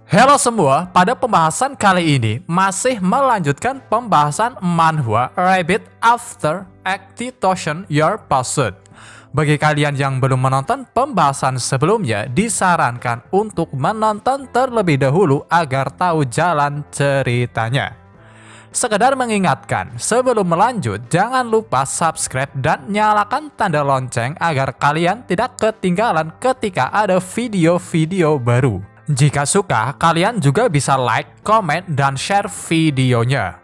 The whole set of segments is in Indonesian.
Halo semua, pada pembahasan kali ini masih melanjutkan pembahasan manhwa Rabbit After Execution Your Pursuit. Bagi kalian yang belum menonton pembahasan sebelumnya, disarankan untuk menonton terlebih dahulu agar tahu jalan ceritanya. Sekedar mengingatkan, sebelum melanjut jangan lupa subscribe dan nyalakan tanda lonceng agar kalian tidak ketinggalan ketika ada video-video baru. Jika suka, kalian juga bisa like, komen, dan share videonya.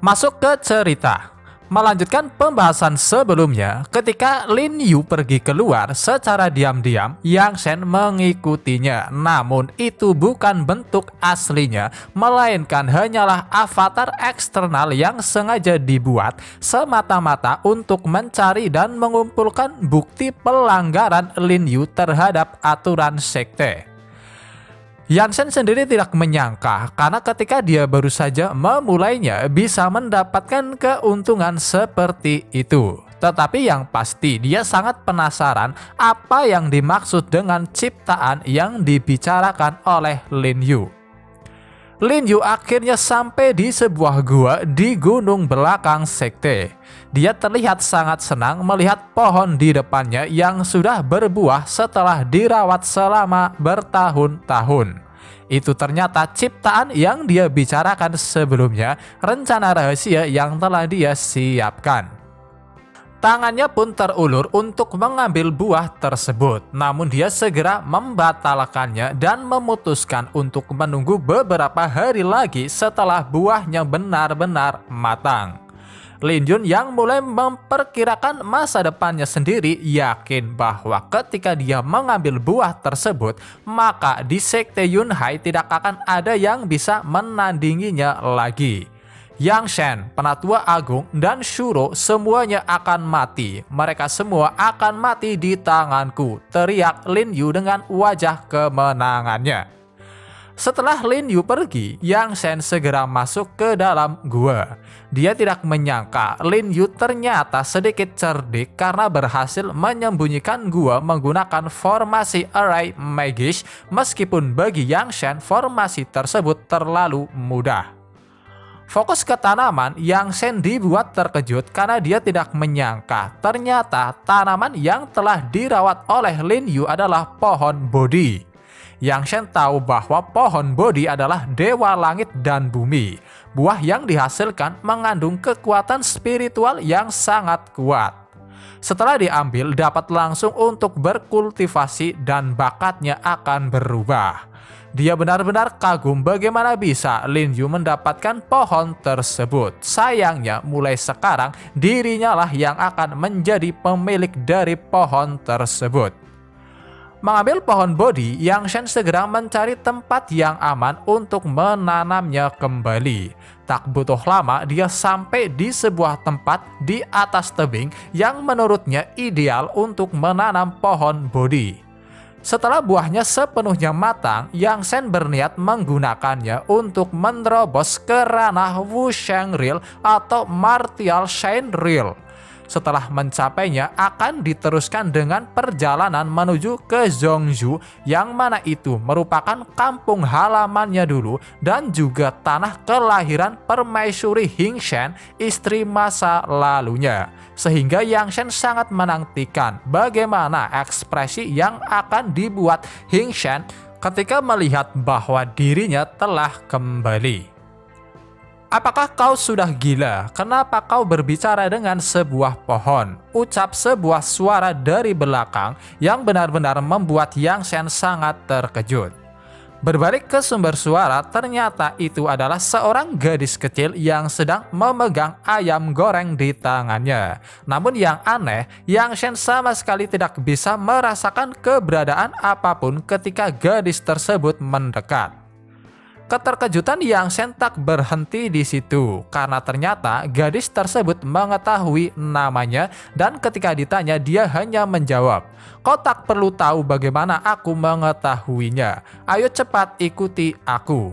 Masuk ke cerita. Melanjutkan pembahasan sebelumnya, ketika Lin Yu pergi keluar secara diam-diam, Yang Shen mengikutinya. Namun itu bukan bentuk aslinya, melainkan hanyalah avatar eksternal yang sengaja dibuat semata-mata untuk mencari dan mengumpulkan bukti pelanggaran Lin Yu terhadap aturan sekte. Yang Shen sendiri tidak menyangka karena ketika dia baru saja memulainya bisa mendapatkan keuntungan seperti itu. Tetapi yang pasti dia sangat penasaran apa yang dimaksud dengan ciptaan yang dibicarakan oleh Lin Yu. Lin Yu akhirnya sampai di sebuah gua di gunung belakang sekte. Dia terlihat sangat senang melihat pohon di depannya yang sudah berbuah setelah dirawat selama bertahun-tahun. Itu ternyata ciptaan yang dia bicarakan sebelumnya, rencana rahasia yang telah dia siapkan. Tangannya pun terulur untuk mengambil buah tersebut, namun dia segera membatalkannya dan memutuskan untuk menunggu beberapa hari lagi setelah buahnya benar-benar matang. Lin Yun yang mulai memperkirakan masa depannya sendiri yakin bahwa ketika dia mengambil buah tersebut, maka di sekte Yunhai tidak akan ada yang bisa menandinginya lagi. Yang Shen, Penatua Agung, dan Shuro semuanya akan mati. Mereka semua akan mati di tanganku, teriak Lin Yu dengan wajah kemenangannya. Setelah Lin Yu pergi, Yang Shen segera masuk ke dalam gua. Dia tidak menyangka Lin Yu ternyata sedikit cerdik karena berhasil menyembunyikan gua menggunakan formasi array magish, meskipun bagi Yang Shen formasi tersebut terlalu mudah. Fokus ke tanaman, Yang Shen dibuat terkejut karena dia tidak menyangka ternyata tanaman yang telah dirawat oleh Lin Yu adalah pohon Bodhi. Yang Shen tahu bahwa pohon Bodhi adalah dewa langit dan bumi. Buah yang dihasilkan mengandung kekuatan spiritual yang sangat kuat. Setelah diambil, dapat langsung untuk berkultivasi dan bakatnya akan berubah. Dia benar-benar kagum bagaimana bisa Lin Yu mendapatkan pohon tersebut. Sayangnya mulai sekarang dirinya lah yang akan menjadi pemilik dari pohon tersebut. Mengambil pohon Bodhi, Yang Shen segera mencari tempat yang aman untuk menanamnya kembali. Tak butuh lama dia sampai di sebuah tempat di atas tebing yang menurutnya ideal untuk menanam pohon Bodhi. Setelah buahnya sepenuhnya matang, Yang Shen berniat menggunakannya untuk menerobos ke ranah Wusheng Real atau Martial Shen Real. Setelah mencapainya akan diteruskan dengan perjalanan menuju ke Zhongzhou yang mana itu merupakan kampung halamannya dulu dan juga tanah kelahiran Permaisuri Hingshen, istri masa lalunya. Sehingga Yang Shen sangat menantikan bagaimana ekspresi yang akan dibuat Hingshen ketika melihat bahwa dirinya telah kembali. Apakah kau sudah gila? Kenapa kau berbicara dengan sebuah pohon? Ucap sebuah suara dari belakang yang benar-benar membuat Yang Shen sangat terkejut. Berbalik ke sumber suara, ternyata itu adalah seorang gadis kecil yang sedang memegang ayam goreng di tangannya. Namun yang aneh, Yang Shen sama sekali tidak bisa merasakan keberadaan apapun ketika gadis tersebut mendekat. Keterkejutan Yang Shen tak berhenti di situ karena ternyata gadis tersebut mengetahui namanya dan ketika ditanya dia hanya menjawab, "Kau tak perlu tahu bagaimana aku mengetahuinya. Ayo cepat ikuti aku."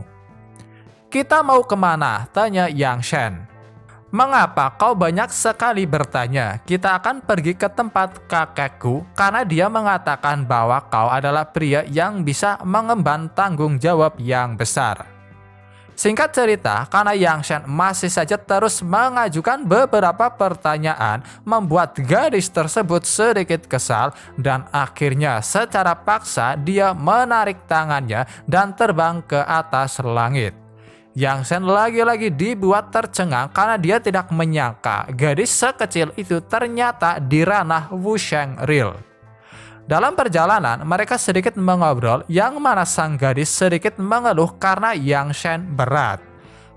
"Kita mau kemana?" tanya Yang Shen. Mengapa kau banyak sekali bertanya? Kita akan pergi ke tempat kakekku karena dia mengatakan bahwa kau adalah pria yang bisa mengemban tanggung jawab yang besar. Singkat cerita, karena Yang Shen masih saja terus mengajukan beberapa pertanyaan, membuat gadis tersebut sedikit kesal dan akhirnya secara paksa dia menarik tangannya dan terbang ke atas langit. Yang Shen lagi-lagi dibuat tercengang karena dia tidak menyangka gadis sekecil itu ternyata di ranah Wusheng Real. Dalam perjalanan, mereka sedikit mengobrol yang mana sang gadis sedikit mengeluh karena Yang Shen berat.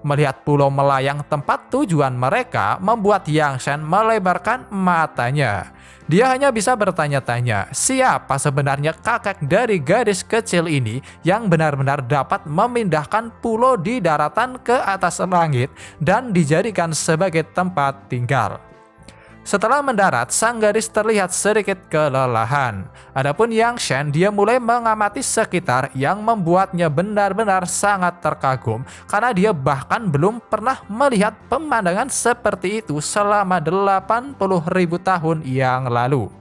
Melihat pulau melayang tempat tujuan mereka membuat Yang Shen melebarkan matanya. Dia hanya bisa bertanya-tanya, siapa sebenarnya kakek dari gadis kecil ini yang benar-benar dapat memindahkan pulau di daratan ke atas langit dan dijadikan sebagai tempat tinggal. Setelah mendarat, sang gadis terlihat sedikit kelelahan. Adapun Yang Shen, dia mulai mengamati sekitar yang membuatnya benar-benar sangat terkagum karena dia bahkan belum pernah melihat pemandangan seperti itu selama 80.000 tahun yang lalu.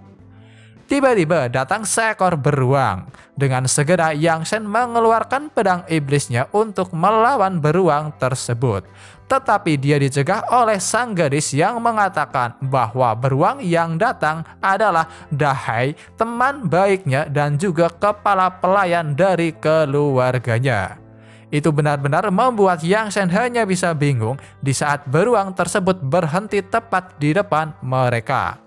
Tiba-tiba datang seekor beruang. Dengan segera Yang Shen mengeluarkan pedang iblisnya untuk melawan beruang tersebut. Tetapi dia dicegah oleh sang gadis yang mengatakan bahwa beruang yang datang adalah Dahai, teman baiknya dan juga kepala pelayan dari keluarganya. Itu benar-benar membuat Yang Shen hanya bisa bingung di saat beruang tersebut berhenti tepat di depan mereka.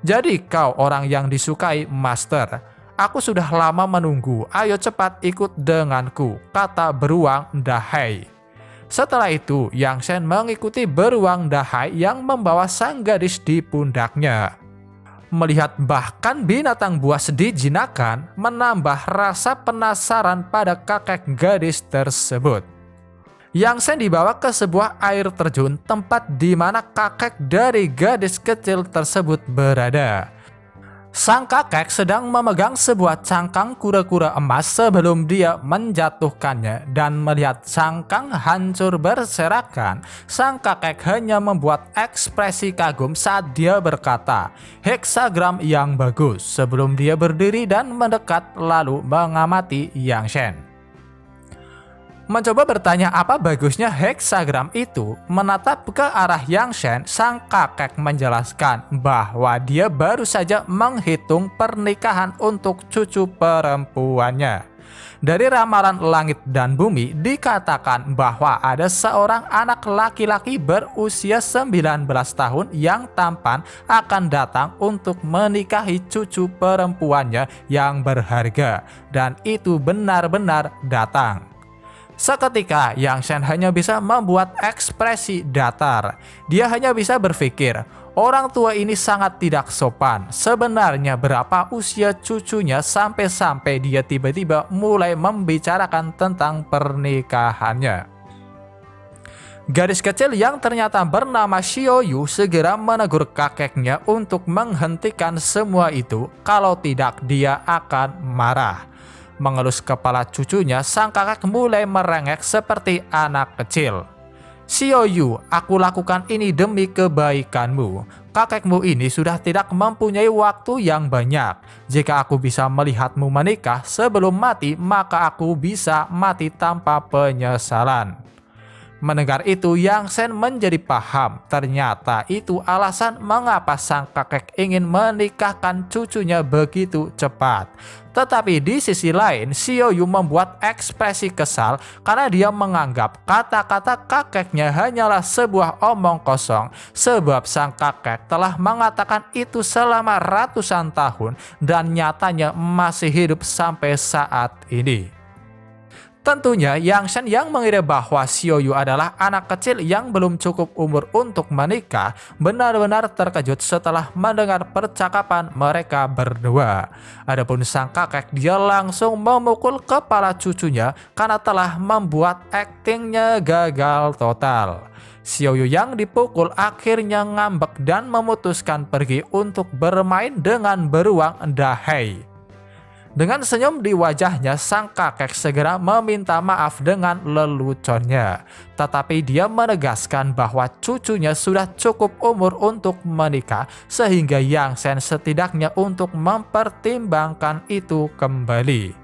Jadi kau orang yang disukai, Master. Aku sudah lama menunggu, ayo cepat ikut denganku, kata beruang Dahai. Setelah itu, Yang Shen mengikuti beruang Dahai yang membawa sang gadis di pundaknya. Melihat bahkan binatang buas dijinakan, menambah rasa penasaran pada kakek gadis tersebut. Yang Shen dibawa ke sebuah air terjun, tempat di mana kakek dari gadis kecil tersebut berada. Sang kakek sedang memegang sebuah cangkang kura-kura emas sebelum dia menjatuhkannya, dan melihat cangkang hancur berserakan, sang kakek hanya membuat ekspresi kagum saat dia berkata, "Heksagram yang bagus," sebelum dia berdiri dan mendekat lalu mengamati Yang Shen. Mencoba bertanya apa bagusnya heksagram itu, menatap ke arah Yang Shen, sang kakek menjelaskan bahwa dia baru saja menghitung pernikahan untuk cucu perempuannya. Dari ramalan langit dan bumi dikatakan bahwa ada seorang anak laki-laki berusia 19 tahun yang tampan akan datang untuk menikahi cucu perempuannya yang berharga, dan itu benar-benar datang. Seketika Yang Shen hanya bisa membuat ekspresi datar. Dia hanya bisa berpikir, orang tua ini sangat tidak sopan. Sebenarnya berapa usia cucunya sampai-sampai dia tiba-tiba mulai membicarakan tentang pernikahannya. Gadis kecil yang ternyata bernama Xiao Yu segera menegur kakeknya untuk menghentikan semua itu, kalau tidak dia akan marah. Mengelus kepala cucunya, sang kakek mulai merengek seperti anak kecil. "Xiao Yu, aku lakukan ini demi kebaikanmu. Kakekmu ini sudah tidak mempunyai waktu yang banyak. Jika aku bisa melihatmu menikah sebelum mati, maka aku bisa mati tanpa penyesalan." Mendengar itu, Yang Shen menjadi paham. Ternyata itu alasan mengapa sang kakek ingin menikahkan cucunya begitu cepat. Tetapi di sisi lain, Xiao Yu membuat ekspresi kesal karena dia menganggap kata-kata kakeknya hanyalah sebuah omong kosong, sebab sang kakek telah mengatakan itu selama ratusan tahun dan nyatanya masih hidup sampai saat ini. Tentunya Yang Shen yang mengira bahwa Xiao Yu adalah anak kecil yang belum cukup umur untuk menikah benar-benar terkejut setelah mendengar percakapan mereka berdua. Adapun sang kakek, dia langsung memukul kepala cucunya karena telah membuat aktingnya gagal total. Xiao Yu yang dipukul akhirnya ngambek dan memutuskan pergi untuk bermain dengan beruang Dahai. Dengan senyum di wajahnya, sang kakek segera meminta maaf dengan leluconnya. Tetapi dia menegaskan bahwa cucunya sudah cukup umur untuk menikah, sehingga Yang Shen setidaknya untuk mempertimbangkan itu kembali.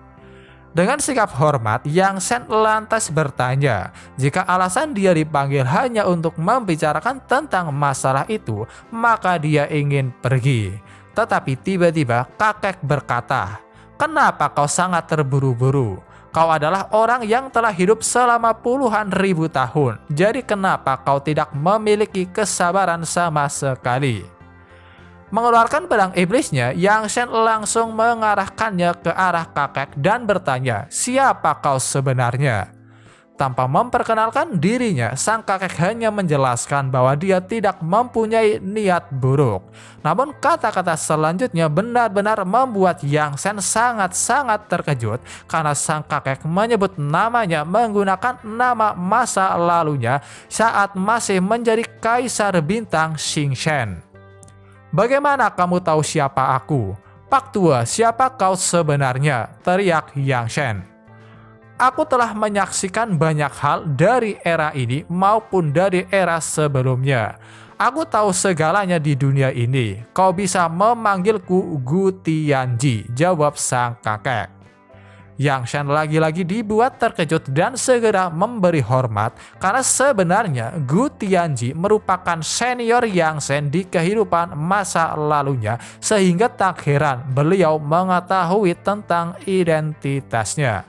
Dengan sikap hormat, Yang Shen lantas bertanya jika alasan dia dipanggil hanya untuk membicarakan tentang masalah itu, maka dia ingin pergi. Tetapi tiba-tiba kakek berkata, "Kenapa kau sangat terburu-buru? Kau adalah orang yang telah hidup selama puluhan ribu tahun, jadi kenapa kau tidak memiliki kesabaran sama sekali?" Mengeluarkan pedang iblisnya, Yang Shen langsung mengarahkannya ke arah kakek dan bertanya, "Siapa kau sebenarnya?" Tanpa memperkenalkan dirinya, sang kakek hanya menjelaskan bahwa dia tidak mempunyai niat buruk. Namun kata-kata selanjutnya benar-benar membuat Yang Shen sangat-sangat terkejut karena sang kakek menyebut namanya menggunakan nama masa lalunya saat masih menjadi Kaisar Bintang Xing Shen. "Bagaimana kamu tahu siapa aku? Pak Tua, siapa kau sebenarnya?" teriak Yang Shen. "Aku telah menyaksikan banyak hal dari era ini maupun dari era sebelumnya. Aku tahu segalanya di dunia ini. Kau bisa memanggilku Gu Tianji," jawab sang kakek. Yang Shen lagi-lagi dibuat terkejut dan segera memberi hormat karena sebenarnya Gu Tianji merupakan senior Yang Shen di kehidupan masa lalunya, sehingga tak heran beliau mengetahui tentang identitasnya.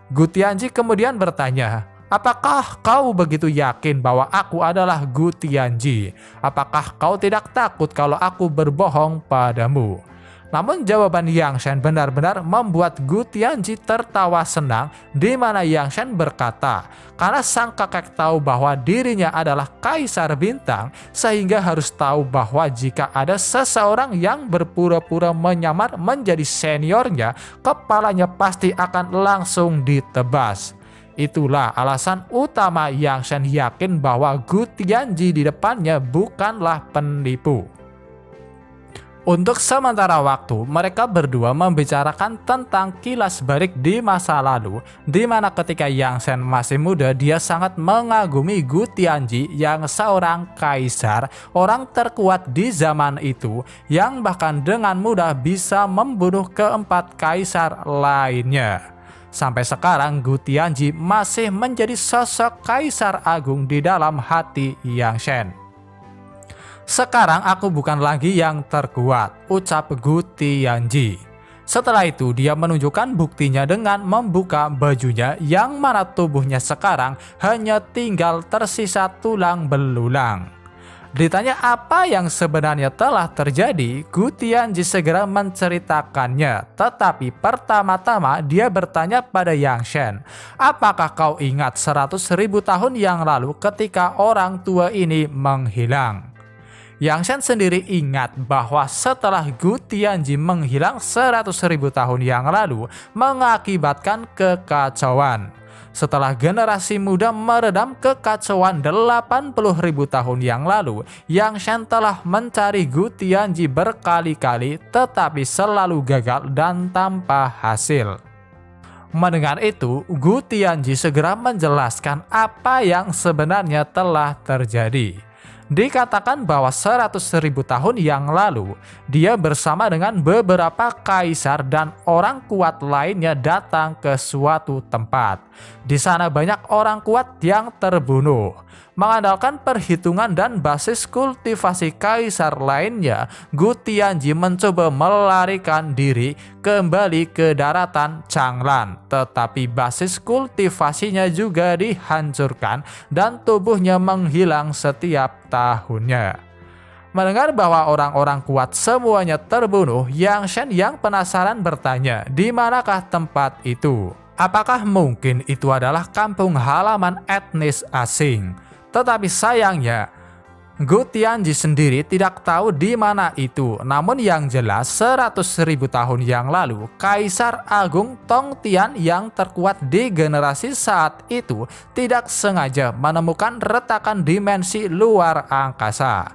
Gu Tianji kemudian bertanya, "Apakah kau begitu yakin bahwa aku adalah Gu Tianji? Apakah kau tidak takut kalau aku berbohong padamu?" Namun jawaban Yang Shen benar-benar membuat Gu Tianji tertawa senang, di mana Yang Shen berkata, karena sang kakek tahu bahwa dirinya adalah Kaisar Bintang, sehingga harus tahu bahwa jika ada seseorang yang berpura-pura menyamar menjadi seniornya, kepalanya pasti akan langsung ditebas. Itulah alasan utama Yang Shen yakin bahwa Gu Tianji di depannya bukanlah penipu. Untuk sementara waktu, mereka berdua membicarakan tentang kilas balik di masa lalu, di mana ketika Yang Shen masih muda, dia sangat mengagumi Gu Tianji yang seorang kaisar, orang terkuat di zaman itu, yang bahkan dengan mudah bisa membunuh keempat kaisar lainnya. Sampai sekarang Gu Tianji masih menjadi sosok kaisar agung di dalam hati Yang Shen. "Sekarang aku bukan lagi yang terkuat," ucap Gu Tianji. Setelah itu dia menunjukkan buktinya dengan membuka bajunya, yang mana tubuhnya sekarang hanya tinggal tersisa tulang belulang. Ditanya apa yang sebenarnya telah terjadi, Gu Tianji segera menceritakannya. Tetapi pertama-tama dia bertanya pada Yang Shen, "Apakah kau ingat 100.000 tahun yang lalu ketika orang tua ini menghilang?" Yang Shen sendiri ingat bahwa setelah Gu Tianji menghilang 100.000 tahun yang lalu mengakibatkan kekacauan. Setelah generasi muda meredam kekacauan 80.000 tahun yang lalu, Yang Shen telah mencari Gu Tianji berkali-kali tetapi selalu gagal dan tanpa hasil. Mendengar itu, Gu Tianji segera menjelaskan apa yang sebenarnya telah terjadi. Dikatakan bahwa 100.000 tahun yang lalu, dia bersama dengan beberapa kaisar dan orang kuat lainnya datang ke suatu tempat. Di sana banyak orang kuat yang terbunuh. Mengandalkan perhitungan dan basis kultivasi kaisar lainnya, Gu Tianji mencoba melarikan diri kembali ke daratan Changlan. Tetapi basis kultivasinya juga dihancurkan dan tubuhnya menghilang setiap tahunnya. Mendengar bahwa orang-orang kuat semuanya terbunuh, Yang Shen yang penasaran bertanya, "Di manakah tempat itu? Apakah mungkin itu adalah kampung halaman etnis asing?" Tetapi sayangnya, Gu Tianji sendiri tidak tahu di mana itu. Namun yang jelas 100.000 tahun yang lalu, Kaisar Agung Tong Tian yang terkuat di generasi saat itu tidak sengaja menemukan retakan dimensi luar angkasa.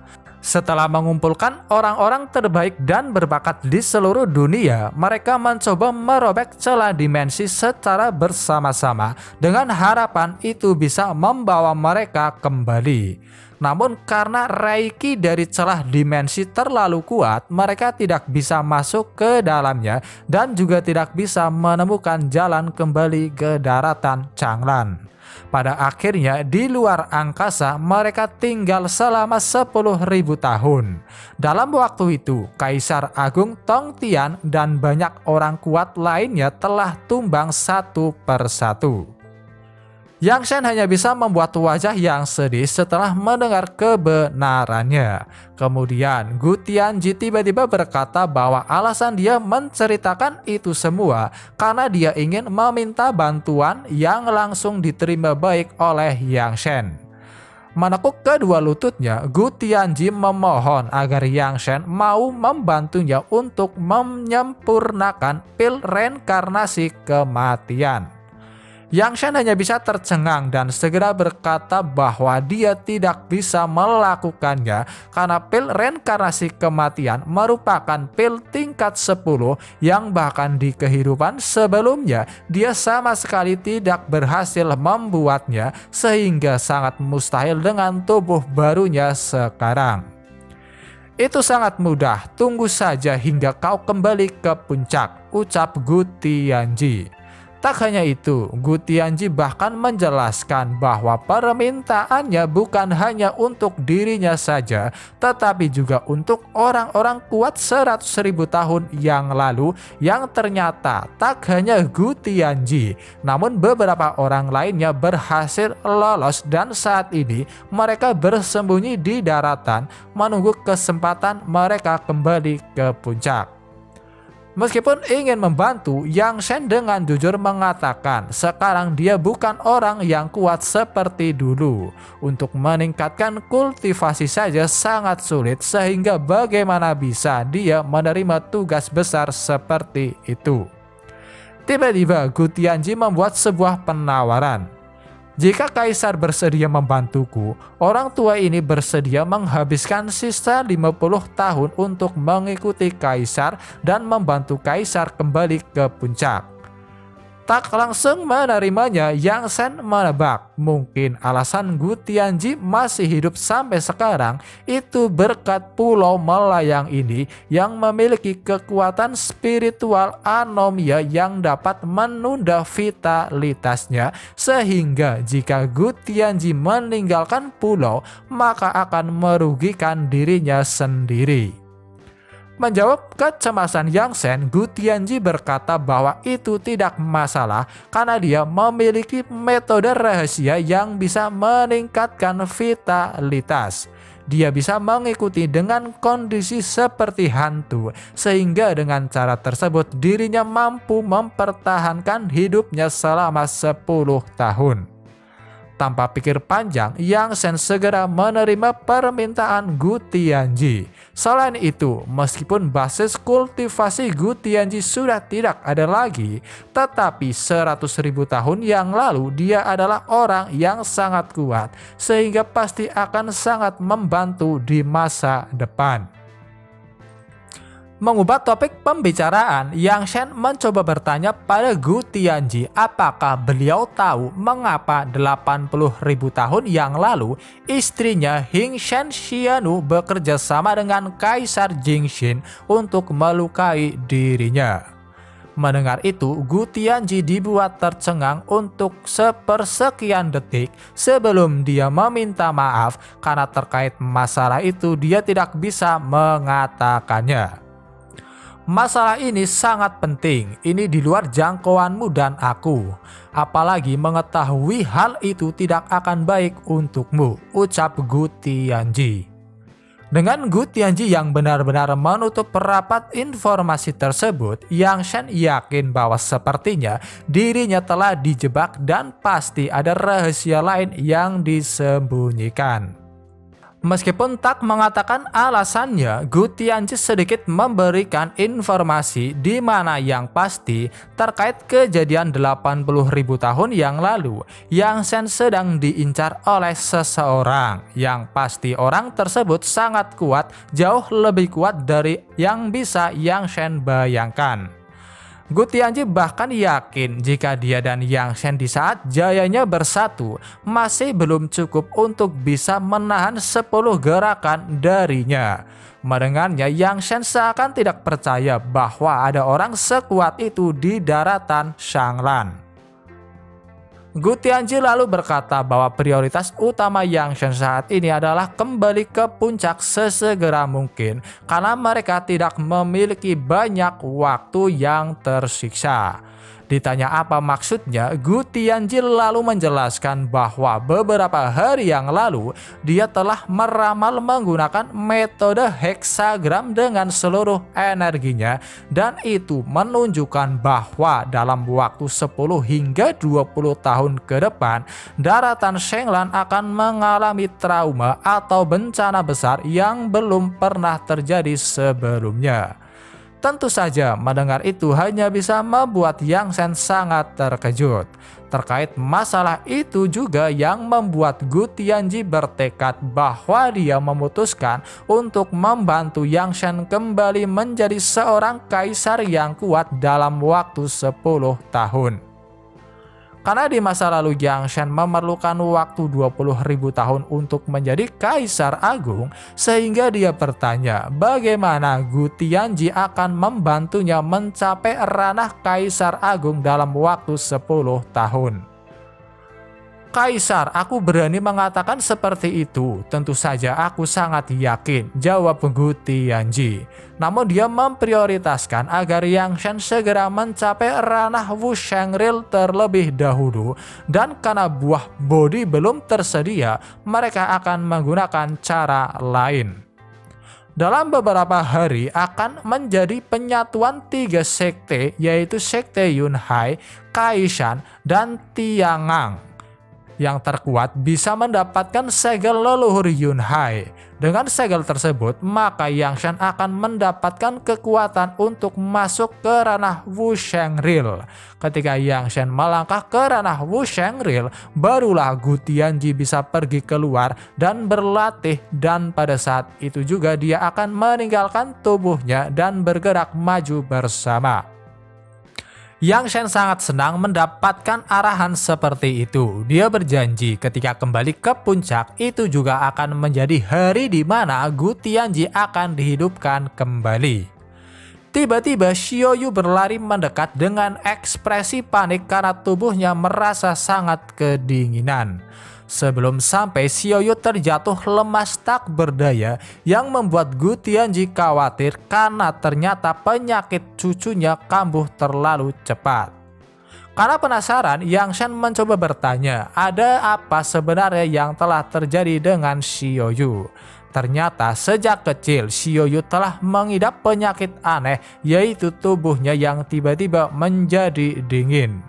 Setelah mengumpulkan orang-orang terbaik dan berbakat di seluruh dunia, mereka mencoba merobek celah dimensi secara bersama-sama dengan harapan itu bisa membawa mereka kembali. Namun karena reiki dari celah dimensi terlalu kuat, mereka tidak bisa masuk ke dalamnya dan juga tidak bisa menemukan jalan kembali ke daratan Changlan. Pada akhirnya di luar angkasa mereka tinggal selama 10.000 tahun. Dalam waktu itu, Kaisar Agung Tongtian dan banyak orang kuat lainnya telah tumbang satu persatu. Yang Shen hanya bisa membuat wajah yang sedih setelah mendengar kebenarannya. Kemudian Gu Tianji tiba-tiba berkata bahwa alasan dia menceritakan itu semua karena dia ingin meminta bantuan yang langsung diterima baik oleh Yang Shen. Menekuk kedua lututnya, Gu Tianji memohon agar Yang Shen mau membantunya untuk menyempurnakan pil reinkarnasi kematian. Yang Shen hanya bisa tercengang dan segera berkata bahwa dia tidak bisa melakukannya karena pil reinkarnasi kematian merupakan pil tingkat 10 yang bahkan di kehidupan sebelumnya dia sama sekali tidak berhasil membuatnya sehingga sangat mustahil dengan tubuh barunya sekarang. Itu sangat mudah, tunggu saja hingga kau kembali ke puncak, ucap Gu Tianji. Tak hanya itu, Gu Tianji bahkan menjelaskan bahwa permintaannya bukan hanya untuk dirinya saja, tetapi juga untuk orang-orang kuat 100.000 tahun yang lalu yang ternyata tak hanya Gu Tianji, namun beberapa orang lainnya berhasil lolos dan saat ini mereka bersembunyi di daratan menunggu kesempatan mereka kembali ke puncak. Meskipun ingin membantu, Yang Shen dengan jujur mengatakan sekarang dia bukan orang yang kuat seperti dulu. Untuk meningkatkan kultivasi saja sangat sulit sehingga bagaimana bisa dia menerima tugas besar seperti itu. Tiba-tiba Gu Tianji membuat sebuah penawaran. Jika Kaisar bersedia membantuku, orang tua ini bersedia menghabiskan sisa 50 tahun untuk mengikuti Kaisar dan membantu Kaisar kembali ke puncak. Tak langsung menerimanya, Yang Shen menebak mungkin alasan Gu Tianji masih hidup sampai sekarang itu berkat Pulau Melayang ini yang memiliki kekuatan spiritual anomia yang dapat menunda vitalitasnya sehingga jika Gu Tianji meninggalkan pulau maka akan merugikan dirinya sendiri. Menjawab kecemasan Yang Shen, Gu Tianji berkata bahwa itu tidak masalah karena dia memiliki metode rahasia yang bisa meningkatkan vitalitas. Dia bisa mengikuti dengan kondisi seperti hantu, sehingga dengan cara tersebut dirinya mampu mempertahankan hidupnya selama 10 tahun. Tanpa pikir panjang, Yang Shen segera menerima permintaan Gu Tianji. Selain itu, meskipun basis kultivasi Gu Tianji sudah tidak ada lagi, tetapi 100.000 tahun yang lalu dia adalah orang yang sangat kuat, sehingga pasti akan sangat membantu di masa depan. Mengubah topik pembicaraan, Yang Shen mencoba bertanya pada Gu Tianji apakah beliau tahu mengapa 80.000 tahun yang lalu istrinya Hing Shen Xianu bekerja sama dengan Kaisar Jingxin untuk melukai dirinya. Mendengar itu, Gu Tianji dibuat tercengang untuk sepersekian detik sebelum dia meminta maaf karena terkait masalah itu dia tidak bisa mengatakannya. Masalah ini sangat penting, ini di luar jangkauanmu dan aku. Apalagi mengetahui hal itu tidak akan baik untukmu, ucap Gu Tianji. Dengan Gu Tianji yang benar-benar menutup rapat informasi tersebut, Yang Shen yakin bahwa sepertinya dirinya telah dijebak dan pasti ada rahasia lain yang disembunyikan. Meskipun tak mengatakan alasannya, Gu Tianji sedikit memberikan informasi di mana yang pasti terkait kejadian 80.000 tahun yang lalu Yang Shen sedang diincar oleh seseorang. Yang pasti orang tersebut sangat kuat, jauh lebih kuat dari yang bisa Yang Shen bayangkan. Gu Tianji bahkan yakin jika dia dan Yang Shen di saat jayanya bersatu masih belum cukup untuk bisa menahan 10 gerakan darinya. Mendengarnya, Yang Shen seakan tidak percaya bahwa ada orang sekuat itu di daratan Shanglan. Gu Tianji lalu berkata bahwa prioritas utama Yang Shen saat ini adalah kembali ke puncak sesegera mungkin karena mereka tidak memiliki banyak waktu yang tersiksa. Ditanya apa maksudnya, Gu Tianji lalu menjelaskan bahwa beberapa hari yang lalu dia telah meramal menggunakan metode heksagram dengan seluruh energinya dan itu menunjukkan bahwa dalam waktu 10 hingga 20 tahun ke depan daratan Shanglan akan mengalami trauma atau bencana besar yang belum pernah terjadi sebelumnya. Tentu saja mendengar itu hanya bisa membuat Yang Shen sangat terkejut. Terkait masalah itu juga yang membuat Gu Tianji bertekad bahwa dia memutuskan untuk membantu Yang Shen kembali menjadi seorang kaisar yang kuat dalam waktu 10 tahun. Karena di masa lalu Yang Shen memerlukan waktu 20.000 tahun untuk menjadi kaisar agung, sehingga dia bertanya bagaimana Gu Tianji akan membantunya mencapai ranah kaisar agung dalam waktu 10 tahun. Kaisar, aku berani mengatakan seperti itu. Tentu saja aku sangat yakin, jawab Gu Tianji. Namun dia memprioritaskan agar Yang Shen segera mencapai ranah Wu Shengri terlebih dahulu. Dan karena buah bodi belum tersedia, mereka akan menggunakan cara lain. Dalam beberapa hari akan menjadi penyatuan 3 sekte, yaitu sekte Yunhai, Kaishan, dan Tiangang. Yang terkuat bisa mendapatkan segel leluhur Yunhai. Dengan segel tersebut, maka Yang Shen akan mendapatkan kekuatan untuk masuk ke ranah Wu Shengri. Ketika Yang Shen melangkah ke ranah Wu Shengri, barulah Gu Tianji bisa pergi keluar dan berlatih, dan pada saat itu juga dia akan meninggalkan tubuhnya dan bergerak maju bersama. Yang Shen sangat senang mendapatkan arahan seperti itu. Dia berjanji ketika kembali ke puncak itu juga akan menjadi hari di mana Gu Tianji akan dihidupkan kembali. Tiba-tiba Xiaoyu berlari mendekat dengan ekspresi panik karena tubuhnya merasa sangat kedinginan. Sebelum sampai, Xiaoyu terjatuh lemas tak berdaya yang membuat Gu Tianji khawatir karena ternyata penyakit cucunya kambuh terlalu cepat. Karena penasaran, Yang Shen mencoba bertanya ada apa sebenarnya yang telah terjadi dengan Xiaoyu. Ternyata sejak kecil Xiaoyu telah mengidap penyakit aneh, yaitu tubuhnya yang tiba-tiba menjadi dingin.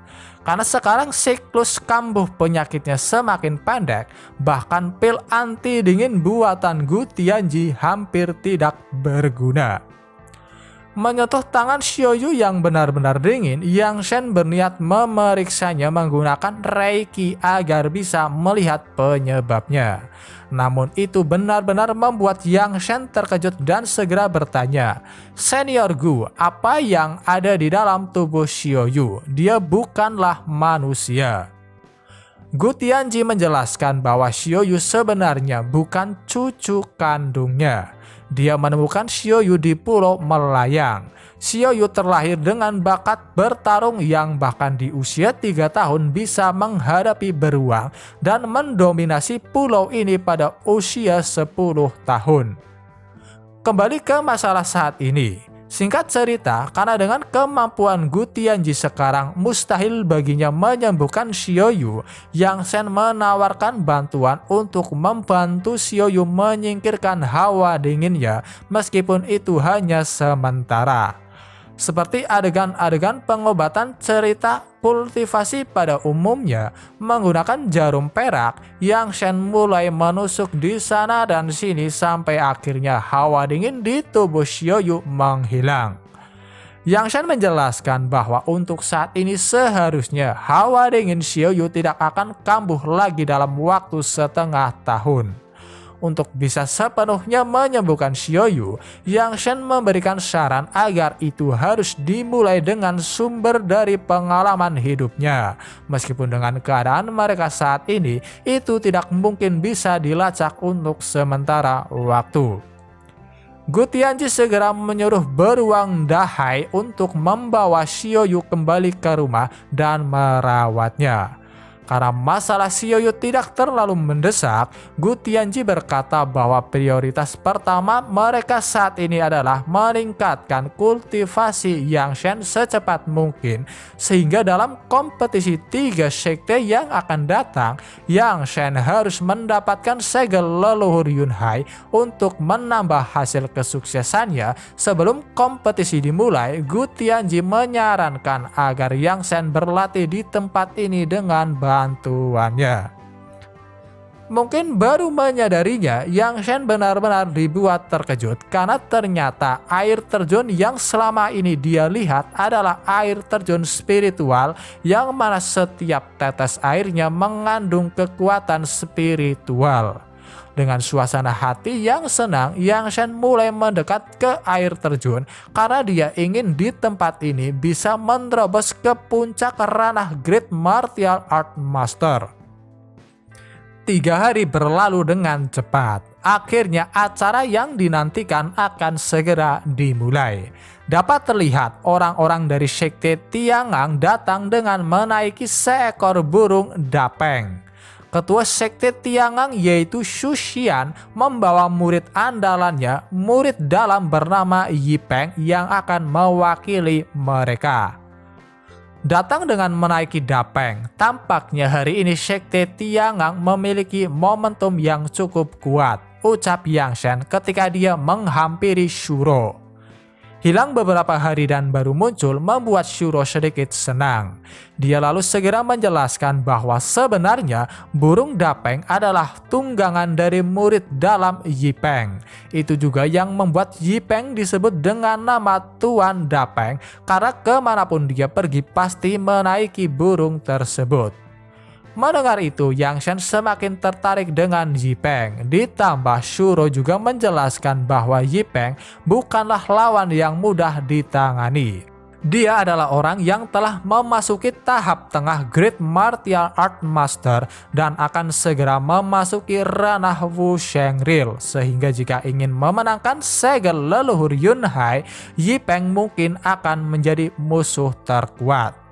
Karena sekarang siklus kambuh penyakitnya semakin pendek, bahkan pil anti dingin buatan Gu Tianji hampir tidak berguna. Menyentuh tangan Xiaoyu yang benar-benar dingin, Yang Shen berniat memeriksanya menggunakan Reiki agar bisa melihat penyebabnya. Namun itu benar-benar membuat Yang Shen terkejut dan segera bertanya, "Senior Gu, apa yang ada di dalam tubuh Xiaoyu? Dia bukanlah manusia." Gu Tianji menjelaskan bahwa Xiaoyu sebenarnya bukan cucu kandungnya. Dia menemukan Xiaoyu di Pulau Melayang. Xiaoyu terlahir dengan bakat bertarung yang bahkan di usia 3 tahun bisa menghadapi beruang dan mendominasi pulau ini pada usia 10 tahun. Kembali ke masalah saat ini. Singkat cerita, karena dengan kemampuan Gu Tianji sekarang mustahil baginya menyembuhkan Xiaoyu, Yang Shen menawarkan bantuan untuk membantu Xiaoyu menyingkirkan hawa dinginnya meskipun itu hanya sementara. Seperti adegan-adegan pengobatan cerita kultivasi pada umumnya menggunakan jarum perak, Yang Shen mulai menusuk di sana dan sini sampai akhirnya hawa dingin di tubuh Xiaoyu menghilang. Yang Shen menjelaskan bahwa untuk saat ini seharusnya hawa dingin Xiaoyu tidak akan kambuh lagi dalam waktu setengah tahun. Untuk bisa sepenuhnya menyembuhkan Xiaoyu, Yang Shen memberikan saran agar itu harus dimulai dengan sumber dari pengalaman hidupnya. Meskipun dengan keadaan mereka saat ini, itu tidak mungkin bisa dilacak untuk sementara waktu. Gu Tianji segera menyuruh beruang Dahai untuk membawa Xiaoyu kembali ke rumah dan merawatnya. Karena masalah Xiaoyu tidak terlalu mendesak, Gu Tianji berkata bahwa prioritas pertama mereka saat ini adalah meningkatkan kultivasi Yang Shen secepat mungkin, sehingga dalam kompetisi 3 sekte yang akan datang, Yang Shen harus mendapatkan segel leluhur Yunhai untuk menambah hasil kesuksesannya. Sebelum kompetisi dimulai, Gu Tianji menyarankan agar Yang Shen berlatih di tempat ini dengan bantuannya. Mungkin baru menyadarinya, Yang Shen benar-benar dibuat terkejut karena ternyata air terjun yang selama ini dia lihat adalah air terjun spiritual yang mana setiap tetes airnya mengandung kekuatan spiritual. Dengan suasana hati yang senang, Yang Shen mulai mendekat ke air terjun karena dia ingin di tempat ini bisa menerobos ke puncak ranah Great Martial Art Master. 3 hari berlalu dengan cepat. Akhirnya acara yang dinantikan akan segera dimulai. Dapat terlihat orang-orang dari sekte Tiangang datang dengan menaiki seekor burung dapeng. Ketua sekte Tiangang yaitu Xu Xian membawa murid andalannya, murid dalam bernama Yi Peng yang akan mewakili mereka. Datang dengan menaiki dapeng, tampaknya hari ini sekte Tiangang memiliki momentum yang cukup kuat, ucap Yang Shen ketika dia menghampiri Shuro. Hilang beberapa hari dan baru muncul membuat Shuro sedikit senang. Dia lalu segera menjelaskan bahwa sebenarnya burung dapeng adalah tunggangan dari murid dalam Yi Peng. Itu juga yang membuat Yi Peng disebut dengan nama Tuan Dapeng karena kemanapun dia pergi pasti menaiki burung tersebut. Mendengar itu, Yang Shen semakin tertarik dengan Yi Peng. Ditambah Shuro juga menjelaskan bahwa Yi Peng bukanlah lawan yang mudah ditangani. Dia adalah orang yang telah memasuki tahap tengah Great Martial Art Master dan akan segera memasuki ranah Wu Shengril, sehingga jika ingin memenangkan segel leluhur Yunhai, Yi Peng mungkin akan menjadi musuh terkuat.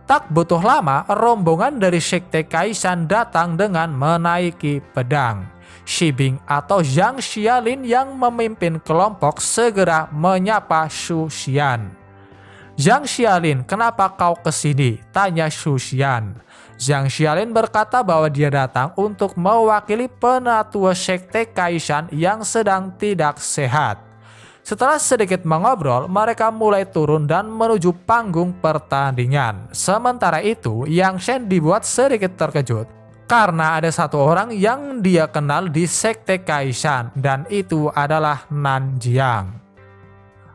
Tak butuh lama, rombongan dari sekte Kaishan datang dengan menaiki pedang. Shibing atau Zhang Xialin yang memimpin kelompok segera menyapa Xu Xian. Zhang Xialin, kenapa kau kesini? Tanya Xu Xian. Zhang Xialin berkata bahwa dia datang untuk mewakili penatua sekte Kaishan yang sedang tidak sehat. Setelah sedikit mengobrol, mereka mulai turun dan menuju panggung pertandingan. Sementara itu, Yang Shen dibuat sedikit terkejut karena ada satu orang yang dia kenal di sekte Kaishan, dan itu adalah Nanjiang.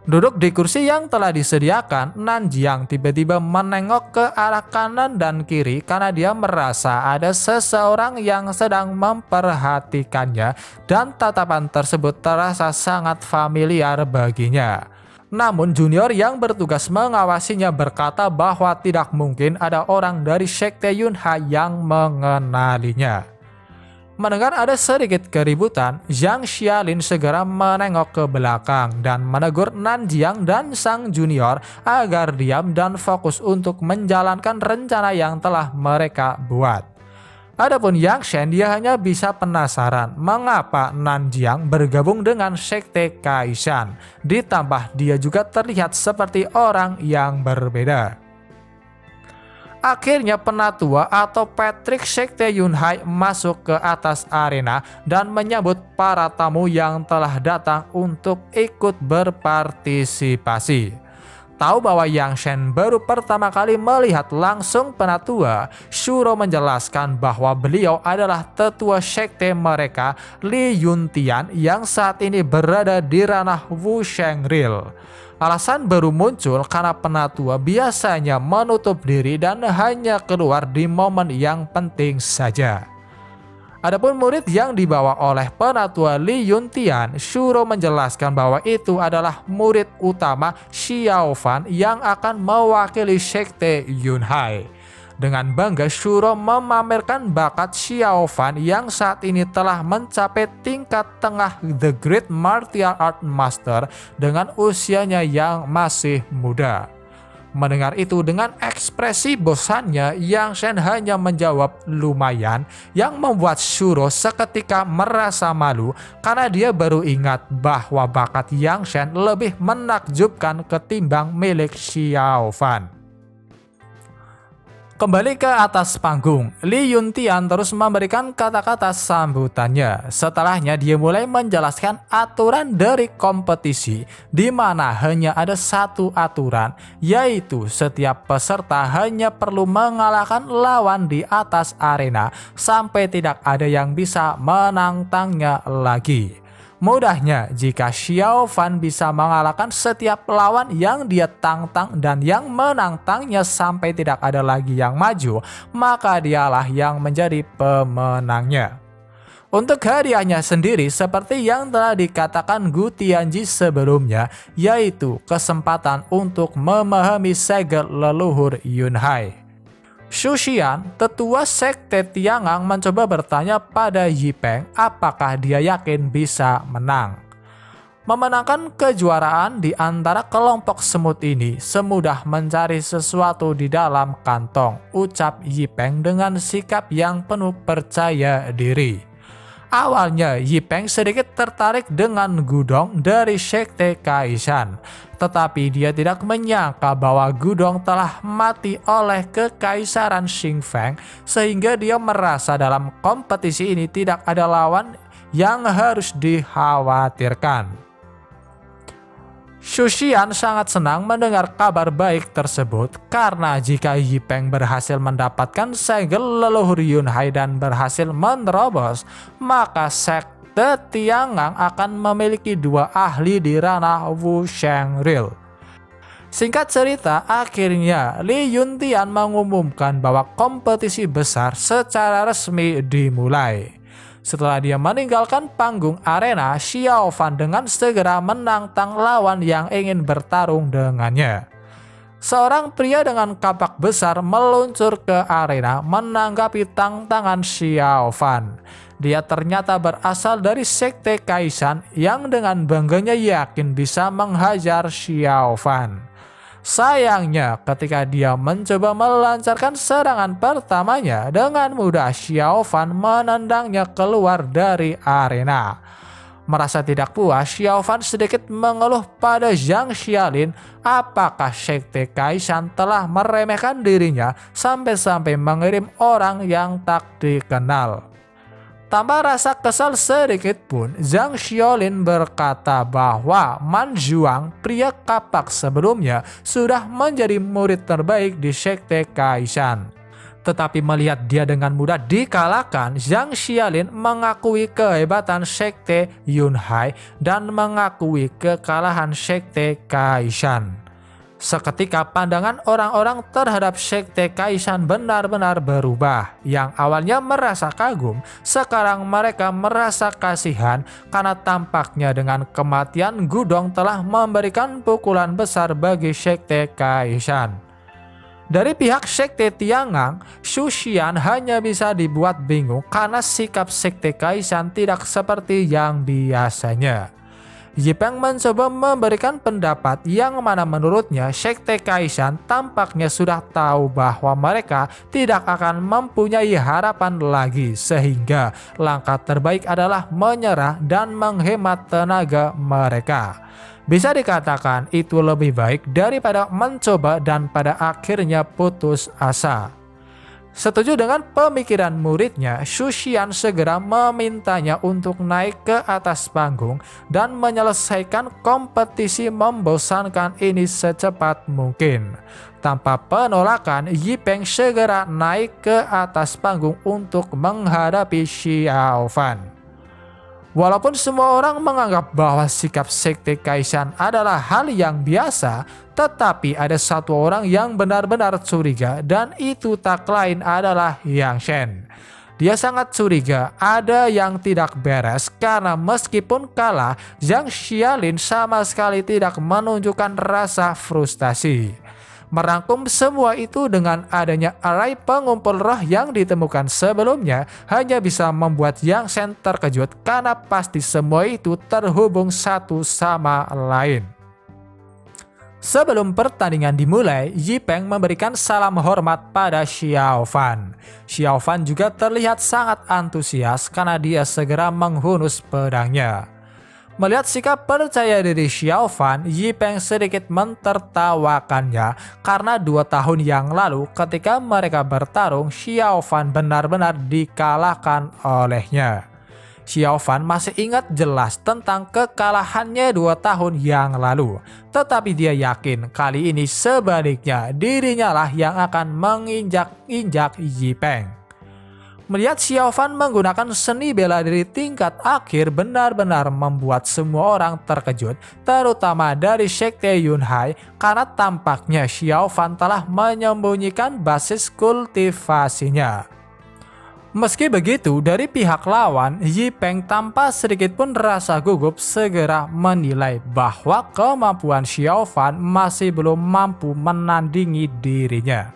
Duduk di kursi yang telah disediakan, Nanjiang tiba-tiba menengok ke arah kanan dan kiri karena dia merasa ada seseorang yang sedang memperhatikannya dan tatapan tersebut terasa sangat familiar baginya. Namun junior yang bertugas mengawasinya berkata bahwa tidak mungkin ada orang dari sekte Yunhai yang mengenalinya. Mendengar ada sedikit keributan, Zhang Xialin segera menengok ke belakang dan menegur Nanjiang dan sang junior agar diam dan fokus untuk menjalankan rencana yang telah mereka buat. Adapun Yang Shen, dia hanya bisa penasaran mengapa Nanjiang bergabung dengan sekte Kaishan. Ditambah dia juga terlihat seperti orang yang berbeda. Akhirnya penatua atau Patrick sekte Yunhai masuk ke atas arena dan menyambut para tamu yang telah datang untuk ikut berpartisipasi. tahu bahwa Yang Shen baru pertama kali melihat langsung penatua, Shuro menjelaskan bahwa beliau adalah tetua sekte mereka, Li Yuntian, yang saat ini berada di ranah Wusheng-rile. Alasan baru muncul karena penatua biasanya menutup diri dan hanya keluar di momen yang penting saja. Adapun murid yang dibawa oleh penatua Li Yuntian, Shuro menjelaskan bahwa itu adalah murid utama Xiao Fan yang akan mewakili sekte Yunhai. Dengan bangga, Shuro memamerkan bakat Xiao Fan yang saat ini telah mencapai tingkat tengah The Great Martial Art Master dengan usianya yang masih muda. Mendengar itu dengan ekspresi bosannya, Yang Shen hanya menjawab lumayan, yang membuat Shuro seketika merasa malu karena dia baru ingat bahwa bakat Yang Shen lebih menakjubkan ketimbang milik Xiao Fan. Kembali ke atas panggung, Li Yuntian terus memberikan kata-kata sambutannya. Setelahnya dia mulai menjelaskan aturan dari kompetisi, di mana hanya ada satu aturan, yaitu setiap peserta hanya perlu mengalahkan lawan di atas arena sampai tidak ada yang bisa menantangnya lagi. Mudahnya, jika Xiao Fan bisa mengalahkan setiap lawan yang dia tantang dan yang menantangnya sampai tidak ada lagi yang maju, maka dialah yang menjadi pemenangnya. Untuk hadiahnya sendiri seperti yang telah dikatakan Gu Tianji sebelumnya, yaitu kesempatan untuk memahami segel leluhur Yunhai. Xu Xian, tetua sekte Tiangang, mencoba bertanya pada Yi Peng apakah dia yakin bisa menang. Memenangkan kejuaraan di antara kelompok semut ini semudah mencari sesuatu di dalam kantong, ucap Yi Peng dengan sikap yang penuh percaya diri. Awalnya Yi Peng sedikit tertarik dengan Gudong dari sekte Kaishan, tetapi dia tidak menyangka bahwa Gudong telah mati oleh kekaisaran Xingfeng, sehingga dia merasa dalam kompetisi ini tidak ada lawan yang harus dikhawatirkan. Xu Xian sangat senang mendengar kabar baik tersebut karena jika Yi Peng berhasil mendapatkan segel leluhur Yunhai dan berhasil menerobos, maka sekte Tiangang akan memiliki dua ahli di ranah Wusheng-rile. Singkat cerita, akhirnya Li Yuntian mengumumkan bahwa kompetisi besar secara resmi dimulai. Setelah dia meninggalkan panggung arena, Xiao Fan dengan segera menantang lawan yang ingin bertarung dengannya. Seorang pria dengan kapak besar meluncur ke arena menanggapi tantangan Xiao Fan. Dia ternyata berasal dari sekte Kaishan yang dengan bangganya yakin bisa menghajar Xiao Fan. Sayangnya, ketika dia mencoba melancarkan serangan pertamanya, dengan mudah Xiao Fan menendangnya keluar dari arena. Merasa tidak puas, Xiao Fan sedikit mengeluh pada Zhang Xialin apakah sekte Kaishan telah meremehkan dirinya sampai-sampai mengirim orang yang tak dikenal. Tanpa rasa kesal sedikit pun, Zhang Xiaolin berkata bahwa Man Zhuang, pria kapak sebelumnya, sudah menjadi murid terbaik di sekte Kaishan. Tetapi melihat dia dengan mudah dikalahkan, Zhang Xiaolin mengakui kehebatan sekte Yunhai dan mengakui kekalahan sekte Kaishan. Seketika pandangan orang-orang terhadap sekte Kaishan benar-benar berubah. Yang awalnya merasa kagum, sekarang mereka merasa kasihan karena tampaknya dengan kematian Gudong telah memberikan pukulan besar bagi sekte Kaishan. Dari pihak sekte Tiangang, Xu Xian hanya bisa dibuat bingung karena sikap sekte Kaishan tidak seperti yang biasanya. Yi Peng mencoba memberikan pendapat yang mana menurutnya sekte Kaishan tampaknya sudah tahu bahwa mereka tidak akan mempunyai harapan lagi, sehingga langkah terbaik adalah menyerah dan menghemat tenaga mereka. Bisa dikatakan itu lebih baik daripada mencoba dan pada akhirnya putus asa. Setuju dengan pemikiran muridnya, Xu Xian segera memintanya untuk naik ke atas panggung dan menyelesaikan kompetisi membosankan ini secepat mungkin. Tanpa penolakan, Yi Peng segera naik ke atas panggung untuk menghadapi Xiao Fan. Walaupun semua orang menganggap bahwa sikap Sekte Kaishan adalah hal yang biasa, tetapi ada satu orang yang benar-benar curiga, dan itu tak lain adalah Yang Shen. Dia sangat curiga ada yang tidak beres karena meskipun kalah, Zhang Xialin sama sekali tidak menunjukkan rasa frustasi. Merangkum semua itu dengan adanya arai pengumpul roh yang ditemukan sebelumnya hanya bisa membuat Yang Shen terkejut karena pasti semua itu terhubung satu sama lain. Sebelum pertandingan dimulai, Yi Peng memberikan salam hormat pada Xiao Fan. Xiao Fan juga terlihat sangat antusias karena dia segera menghunus pedangnya. Melihat sikap percaya diri Xiao Fan, Yi Peng sedikit mentertawakannya karena 2 tahun yang lalu ketika mereka bertarung, Xiao Fan benar-benar dikalahkan olehnya. Xiao Fan masih ingat jelas tentang kekalahannya 2 tahun yang lalu, tetapi dia yakin kali ini sebaliknya dirinya lah yang akan menginjak-injak Yi Peng. Melihat Xiao Fan menggunakan seni bela diri tingkat akhir benar-benar membuat semua orang terkejut, terutama dari Sekte Yunhai karena tampaknya Xiao Fan telah menyembunyikan basis kultivasinya. Meski begitu, dari pihak lawan, Yi Peng tanpa sedikit pun rasa gugup segera menilai bahwa kemampuan Xiao Fan masih belum mampu menandingi dirinya.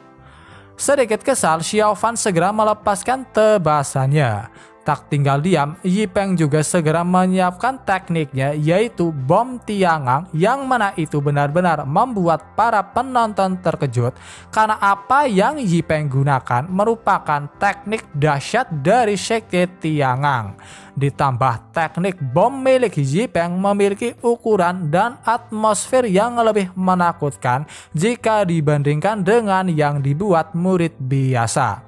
Sedikit kesal, Xiao Fan segera melepaskan tebasannya. Tak tinggal diam, Yi Peng juga segera menyiapkan tekniknya, yaitu bom Tiangang, yang mana itu benar-benar membuat para penonton terkejut karena apa yang Yi Peng gunakan merupakan teknik dahsyat dari Sekte Tiangang. Ditambah teknik bom milik Yi Peng memiliki ukuran dan atmosfer yang lebih menakutkan jika dibandingkan dengan yang dibuat murid biasa.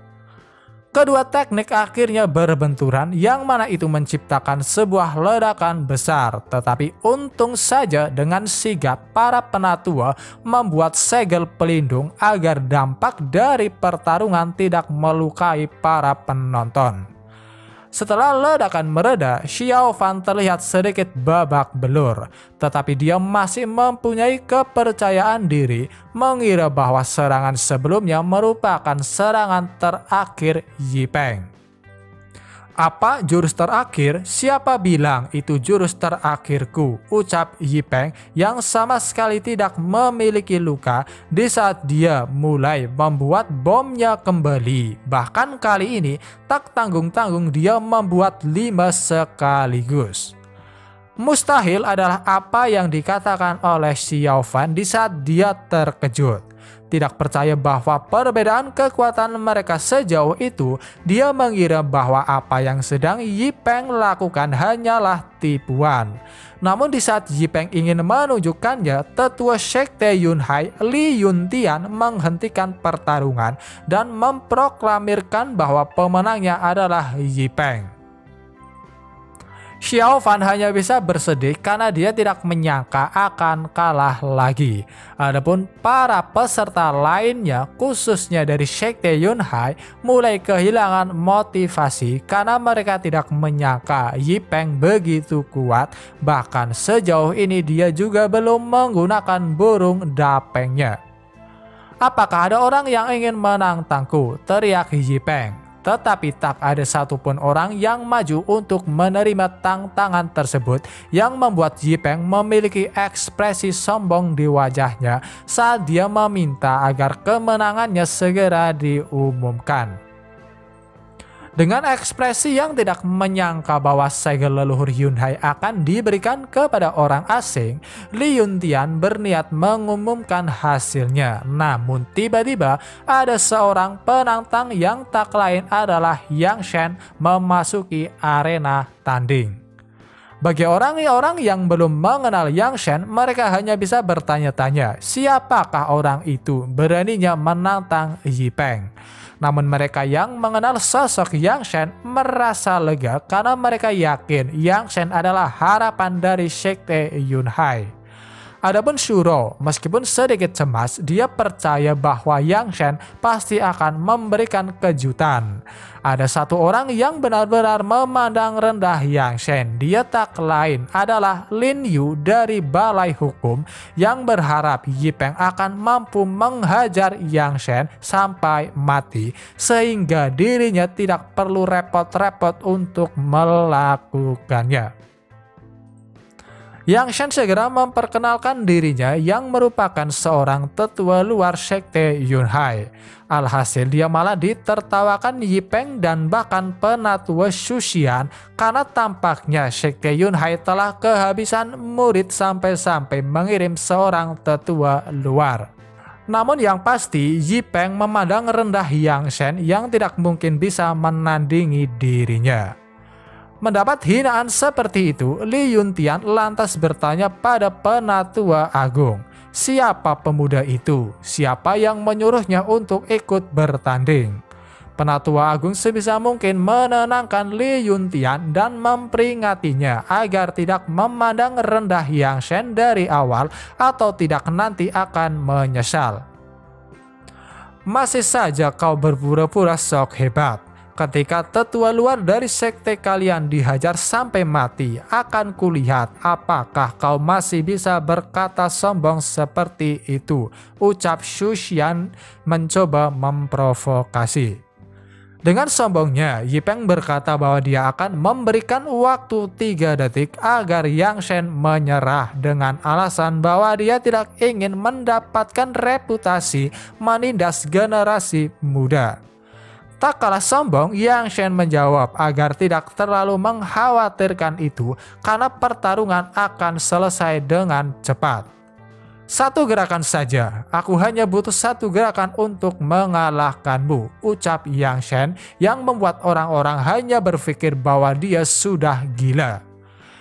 Kedua teknik akhirnya berbenturan, yang mana itu menciptakan sebuah ledakan besar. Tetapi untung saja dengan sigap para penatua membuat segel pelindung agar dampak dari pertarungan tidak melukai para penonton. Setelah ledakan mereda, Xiao Fan terlihat sedikit babak belur, tetapi dia masih mempunyai kepercayaan diri, mengira bahwa serangan sebelumnya merupakan serangan terakhir Yi Peng. Apa jurus terakhir? Siapa bilang itu jurus terakhirku? Ucap Yi Peng yang sama sekali tidak memiliki luka di saat dia mulai membuat bomnya kembali. Bahkan kali ini tak tanggung-tanggung dia membuat 5 sekaligus. Mustahil adalah apa yang dikatakan oleh Xiao Fan di saat dia terkejut. Tidak percaya bahwa perbedaan kekuatan mereka sejauh itu, dia mengira bahwa apa yang sedang Yi Peng lakukan hanyalah tipuan. Namun di saat Yi Peng ingin menunjukkannya, tetua Sekte Yunhai Li Yuntian menghentikan pertarungan dan memproklamirkan bahwa pemenangnya adalah Yi Peng. Xiao Fan hanya bisa bersedih karena dia tidak menyangka akan kalah lagi. Adapun para peserta lainnya, khususnya dari Sekte Yunhai, mulai kehilangan motivasi karena mereka tidak menyangka Yi Peng begitu kuat. Bahkan sejauh ini dia juga belum menggunakan burung dapengnya. Apakah ada orang yang ingin menantangku? Teriak Yi Peng. Tetapi tak ada satupun orang yang maju untuk menerima tantangan tersebut, yang membuat Yi Peng memiliki ekspresi sombong di wajahnya saat dia meminta agar kemenangannya segera diumumkan. Dengan ekspresi yang tidak menyangka bahwa segel leluhur Yunhai akan diberikan kepada orang asing, Li Yuntian berniat mengumumkan hasilnya. Namun tiba-tiba ada seorang penantang yang tak lain adalah Yang Shen memasuki arena tanding. Bagi orang-orang yang belum mengenal Yang Shen, mereka hanya bisa bertanya-tanya, siapakah orang itu beraninya menantang Yi Peng? Namun mereka yang mengenal sosok Yang Shen merasa lega karena mereka yakin Yang Shen adalah harapan dari Sekte Yunhai. Adapun Shuro, meskipun sedikit cemas, dia percaya bahwa Yang Shen pasti akan memberikan kejutan. Ada satu orang yang benar-benar memandang rendah Yang Shen. Dia tak lain adalah Lin Yu dari Balai Hukum yang berharap Yi Peng akan mampu menghajar Yang Shen sampai mati, sehingga dirinya tidak perlu repot-repot untuk melakukannya. Yang Shen segera memperkenalkan dirinya yang merupakan seorang tetua luar Sekte Yunhai. Alhasil dia malah ditertawakan Yi Peng dan bahkan penatua Shuxian karena tampaknya Sekte Yunhai telah kehabisan murid sampai-sampai mengirim seorang tetua luar. Namun yang pasti Yi Peng memandang rendah Yang Shen yang tidak mungkin bisa menandingi dirinya. Mendapat hinaan seperti itu, Li Yuntian lantas bertanya pada Penatua Agung, siapa pemuda itu? Siapa yang menyuruhnya untuk ikut bertanding? Penatua Agung sebisa mungkin menenangkan Li Yuntian dan memperingatinya agar tidak memandang rendah Yang Shen dari awal atau tidak nanti akan menyesal. Masih saja kau berpura-pura sok hebat. Ketika tetua luar dari sekte kalian dihajar sampai mati, akan kulihat apakah kau masih bisa berkata sombong seperti itu, ucap Shuxian mencoba memprovokasi. Dengan sombongnya, Yi Peng berkata bahwa dia akan memberikan waktu 3 detik agar Yang Shen menyerah dengan alasan bahwa dia tidak ingin mendapatkan reputasi menindas generasi muda. Tak kalah sombong, Yang Shen menjawab agar tidak terlalu mengkhawatirkan itu karena pertarungan akan selesai dengan cepat. 1 gerakan saja, aku hanya butuh 1 gerakan untuk mengalahkanmu, ucap Yang Shen yang membuat orang-orang hanya berpikir bahwa dia sudah gila.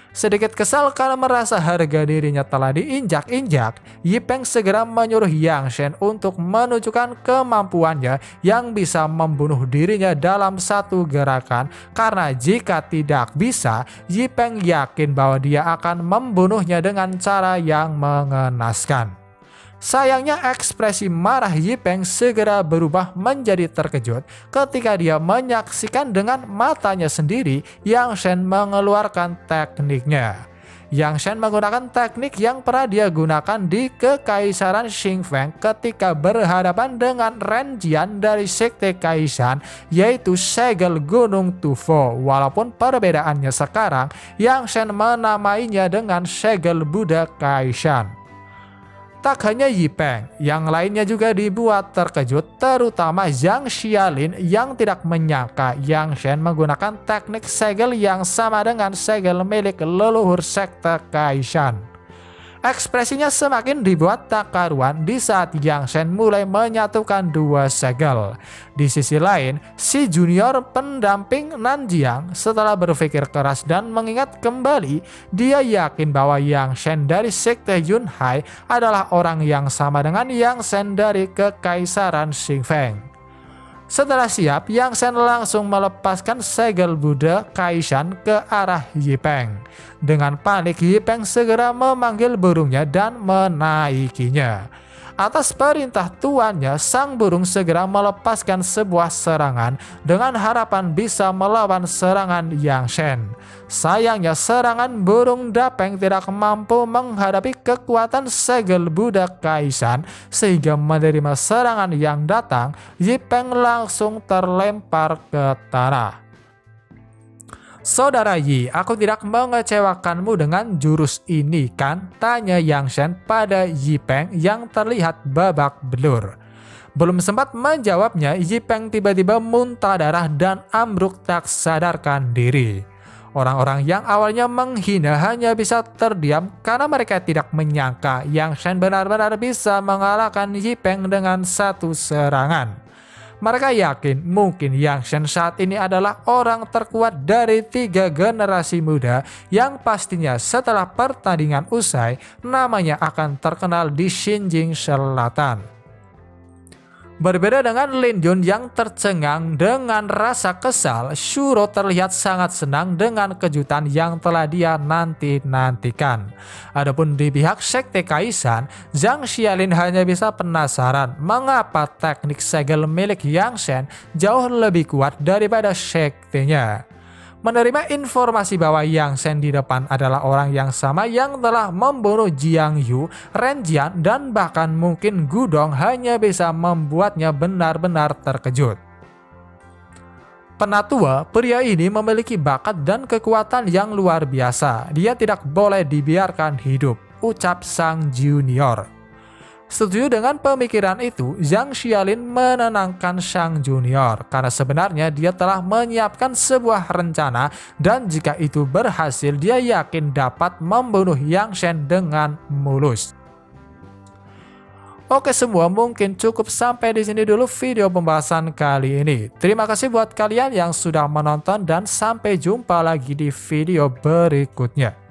Sedikit kesal karena merasa harga dirinya telah diinjak-injak, Yi Peng segera menyuruh Yang Shen untuk menunjukkan kemampuannya yang bisa membunuh dirinya dalam 1 gerakan, karena jika tidak bisa, Yi Peng yakin bahwa dia akan membunuhnya dengan cara yang mengenaskan. Sayangnya ekspresi marah Yi Peng segera berubah menjadi terkejut ketika dia menyaksikan dengan matanya sendiri Yang Shen mengeluarkan tekniknya. Yang Shen menggunakan teknik yang pernah dia gunakan di Kekaisaran Xingfeng ketika berhadapan dengan Ren Jian dari Sekte Kaishan, yaitu segel Gunung Tufo. Walaupun perbedaannya sekarang, Yang Shen menamainya dengan segel Buddha Kaishan. Tak hanya Yi Peng, yang lainnya juga dibuat terkejut, terutama Zhang Xialin yang tidak menyangka Yang Shen menggunakan teknik segel yang sama dengan segel milik leluhur sekte Kaishan. Ekspresinya semakin dibuat tak karuan di saat Yang Shen mulai menyatukan 2 segel. Di sisi lain, si junior pendamping Nanjiang setelah berpikir keras dan mengingat kembali, dia yakin bahwa Yang Shen dari Sekte Yunhai adalah orang yang sama dengan Yang Shen dari Kekaisaran Xingfeng. Setelah siap, Yang Shen langsung melepaskan segel Buddha Kaishan ke arah Yi Peng. Dengan panik, Yi Peng segera memanggil burungnya dan menaikinya. Atas perintah tuannya, sang burung segera melepaskan sebuah serangan dengan harapan bisa melawan serangan Yang Shen. Sayangnya serangan burung dapeng tidak mampu menghadapi kekuatan segel Buddha Kaishan, sehingga menerima serangan yang datang, Yi Peng langsung terlempar ke tanah. Saudara Yi, aku tidak mengecewakanmu dengan jurus ini kan? Tanya Yang Shen pada Yi Peng yang terlihat babak belur. Belum sempat menjawabnya, Yi Peng tiba-tiba muntah darah dan ambruk tak sadarkan diri. Orang-orang yang awalnya menghina hanya bisa terdiam karena mereka tidak menyangka Yang Shen benar-benar bisa mengalahkan Yi Peng dengan 1 serangan. Mereka yakin mungkin Yang Shen saat ini adalah orang terkuat dari 3 generasi muda yang pastinya setelah pertandingan usai namanya akan terkenal di Xinjing Selatan. Berbeda dengan Lin Jun yang tercengang dengan rasa kesal, Shuro terlihat sangat senang dengan kejutan yang telah dia nanti-nantikan. Adapun di pihak Sekte Kaisan, Zhang Xiaolin hanya bisa penasaran mengapa teknik segel milik Yang Shen jauh lebih kuat daripada sektenya. Menerima informasi bahwa Yang Shen di depan adalah orang yang sama yang telah membunuh Jiang Yu, Ren Jian, dan bahkan mungkin Gudong hanya bisa membuatnya benar-benar terkejut. Penatua, pria ini memiliki bakat dan kekuatan yang luar biasa. Dia tidak boleh dibiarkan hidup, ucap sang junior. Setuju dengan pemikiran itu, Zhang Xiaolin menenangkan sang junior karena sebenarnya dia telah menyiapkan sebuah rencana dan jika itu berhasil dia yakin dapat membunuh Yang Shen dengan mulus. Oke semua, mungkin cukup sampai di sini dulu video pembahasan kali ini. Terima kasih buat kalian yang sudah menonton dan sampai jumpa lagi di video berikutnya.